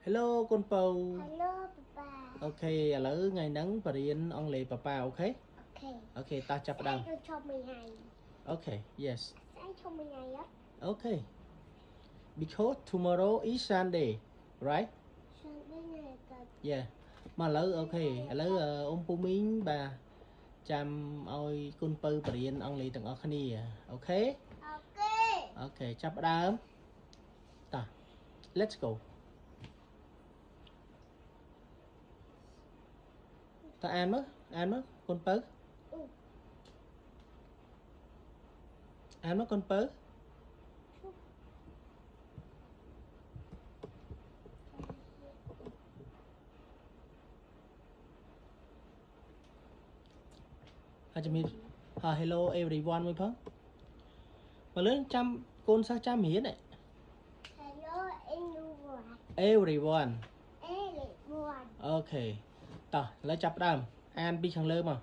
Hello កូនពៅ Hello Papa អូខេឥឡូវថ្ងៃហ្នឹងបរៀនអង់គ្លេសប៉ាប៉ាអូខេ Okay អូខេតោះចាប់ផ្ដើម Saya cho mình ngày អូខេ yes Saya cho mình ngày á អូខេ because tomorrow is Sunday right Sunday này cả yeah មកឥឡូវអូខេឥឡូវអ៊ំពូមីងបាទចាំឲ្យកូនពៅបរៀនអង់គ្លេសទាំងអស់គ្នាអូខេ Okay អូខេចាប់ផ្ដើមតោះ let's go តើអានមើលកូនពៅអានមើលកូនពៅហើយជំរាបhello everyone មួយផងមកលើចាំកូនសិស្សចាំរៀន Hello everyone everyone Everyone អូខេតោះឥឡូវចាប់ផ្ដើមអានពីខាងលើមក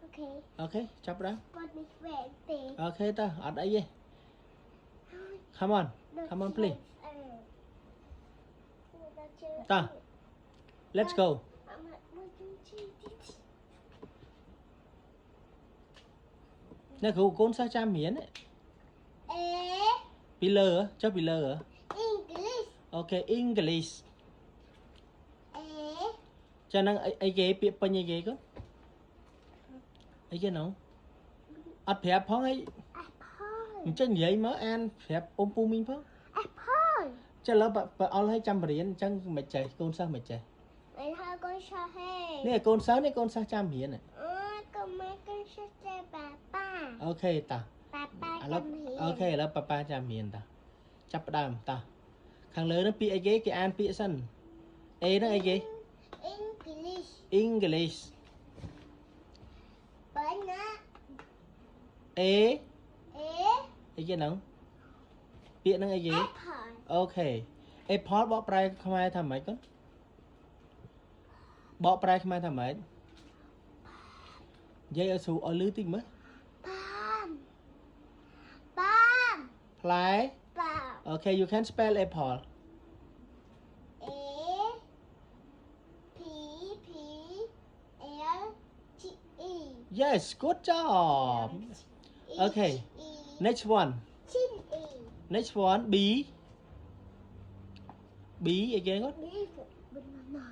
Okay អូខេចាប់ផ្ដើម con đi về tè អូខេតើអត់អីទេ come on please តោះ let's go នេះគ្រូកូនសិស្សចាំរៀន A ពីលើចុះពីលើ English អូខេ English A ចាហ្នឹងអីគេពាក្យពេញអីគេកូនអីគេនោះអត់ប្រាប់ផងអី Apple អញ្ចឹងនិយាយមកអានប្រាប់អ៊ំពូមីងផង Apple ចាឥឡូវបើអល់ឲ្យចាំបរៀនអញ្ចឹងមិនចេះកូនសិស្សមិនចេះ Mày hai con sao he នេះកូនសិស្សនេះកូនសិស្សចាំរៀន con mấy con sao chơi bà ba អូខេតោះ bà ba ឥឡូវ chăm hiền អូខេឥឡូវប៉ាប៉ាចាំរៀនតោះចាប់ផ្ដើមតោះខាងលើនោះពាក្យអីគេអានពាក្យសិន A ហ្នឹងអីគេ English English banana A A អីគេហ្នឹងពាក្យហ្នឹងអីគេ apple អូខេ Apple បកប្រែខ្មែរថាម៉េចកូនបកប្រែខ្មែរថាម៉េចនិយាយឲ្យស្រួលឲ្យលឺតិចមើល palm palm ផ្លែ palm អូខេ you can spell apple A P P L T E yes good job Okay. next one Chin E next one B B អីគេគាត់ B for banana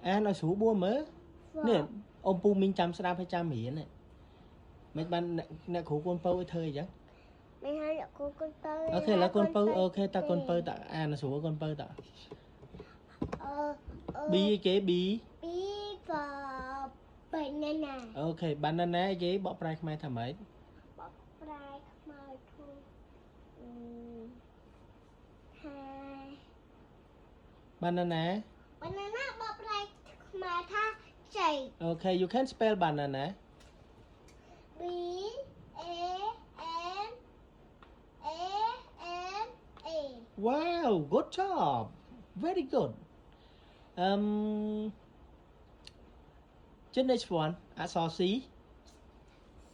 អានឲ្យស្រួលបួមើលនេះអ៊ំពូមីងចាំស្ដាប់ឲ្យចាំរៀនមិនបានអ្នកគ្រូកូនពៅឲ្យធ្វើអញ្ចឹង mày hai là con tơ អូខេឥឡូវកូនពៅអូខេតើកូនពៅតើអានស្រួលកូនពៅតើ B អីគេ B B for banana អូខេ banana អីគេបកប្រែខ្មែរថាម៉េច bọc rai mời thu hai banana banana bọc rai mà tha chảy អូខេ you can spell banana B A N A N A wow good job very good trên next one អក្សរ C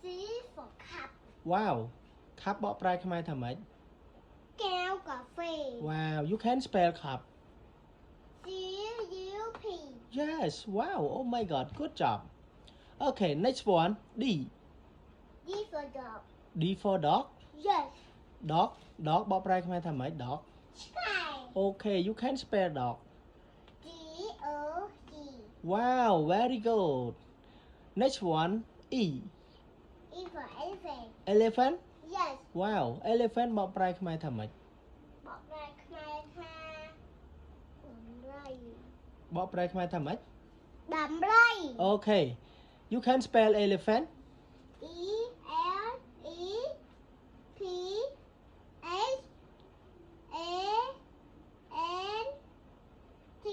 C for cup wow ខាប់បកប្រែខ្មែរថាម៉េច keo cà phê wow you can spell cup C U P yes wow oh my god good job okay next one D D for dog D for dog yes dog បកប្រែខ្មែរថាម៉េច dog sky okay you can spell dog D O E wow very good next one E E for elephant elephant yes wow elephant បកប្រែខ្មែរថាម៉េច bọc rai khai tha rai បកប្រែខ្មែរថាម៉េច đầm rai okay you can spell elephant E L E P H A N T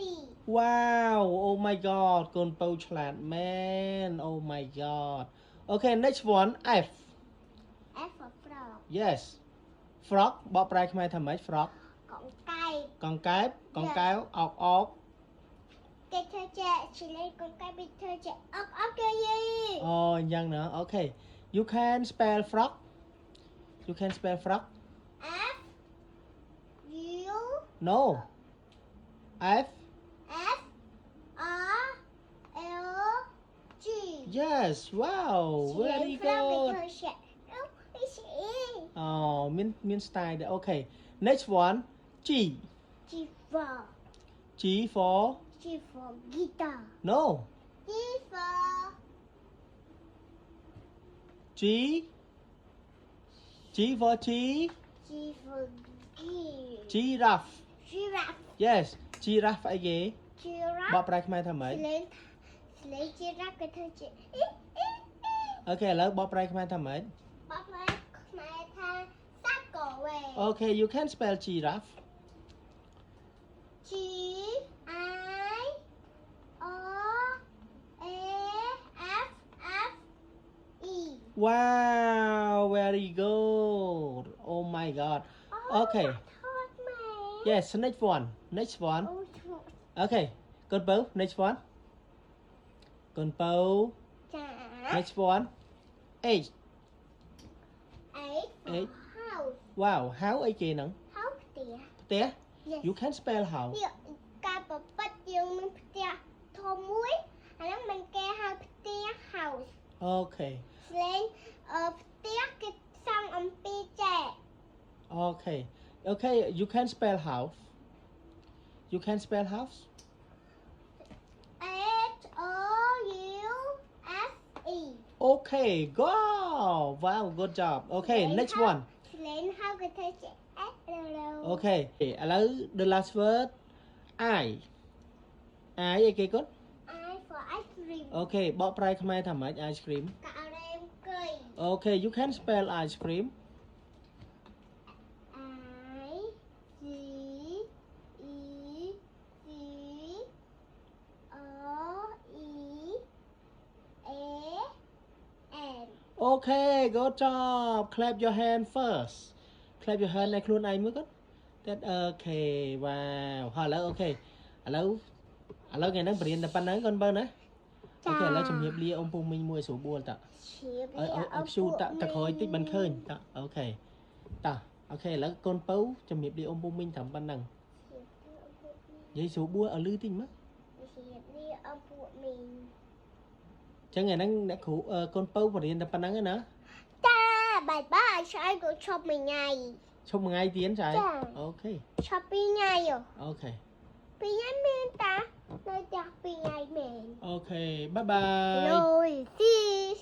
wow oh my god កូនពៅឆ្លាតមែន oh my god okay next one F F for frog yes frog បកប្រែខ្មែរថាម៉េច frog cọng cây កង្កែបកង្កែវអោកអោក cây thơ trẻ chỉ lấy con cây bị thơ trẻ ốc ốc kia gì អូអញ្ចឹងណា okay you can spell frog you can spell frog F U no F F R L G. Yes wow Chị very lấy phao good cái thơ sẽ. Đâu, cái chị. Miên style đấy. Okay next one G G for guitar. no G for G for G G for giraffe giraffe. yes giraffe អីគេបក Giraffe. ប្រែខ្មែរថាម៉េច Lấy giraffe cái thơ chị. អូខេឥឡូវបកប្រែខ្មែរថាម៉េច Bác nói mẹ tha sát cổ về. Okay you can spell giraffe G I O A F F E. wow very good oh my god Okay Thought mẹ. yes next one Oh, Okay con bướu next one con bướu chả. next one H Eight for Eight. house. wow how អីគេហ្នឹង House dear. ផ្ទះ Yes. you can spell how Liệu ca bập bật dương mình tia thô muối. Hay là mình kê house tia house. Okay Lên tia cái xong ông pi trẻ. Okay okay you can spell house you can spell house H O U S E. Okay go wow good job Okay next one Lên how cái thơ trẻ. Hello. Okay ឥឡូវ the last word I អីគេគាត់ I for ice cream. Okay បកប្រែខ្មែរថាម៉េច ice cream Cà rem cây. Okay you can spell ice cream I C E C O E A N. Okay good job clap your hand first clap your hand ឲ្យខ្លួនឯងមួយគាត់ That okay wow ហើយឥឡូវ Okay ឥឡូវថ្ងៃហ្នឹងបរៀនតែប៉ុណ្្នឹងកូនបើណា Okay ឥឡូវជំរាបលាអ៊ំពូមីងមួយស្រួលបួលតើ Chip ឲ្យព្យូតតែក្រោយតិចមិនឃើញតើ Okay តើ Okay ឥឡូវកូនពៅជំរាបលាអ៊ំពូមីងត្រឹមប៉ុណ្្នឹងនិយាយស្រួលបួលឲ្យលឺតិចមើល Chip đi ông phụ mình. ចឹងថ្ងៃហ្នឹងអ្នកគ្រូកូនពៅបរៀនតែប៉ុណ្្នឹងឯណា Ta bài ba sai của chop mình ngày. ឈប់មួយថ្ងៃទៀតចា ចា Okay Chop đi ngày rồi. Okay Bị nhảy men ta. Nơi đặt bị nhảy men. Okay bye bye Rồi, sis.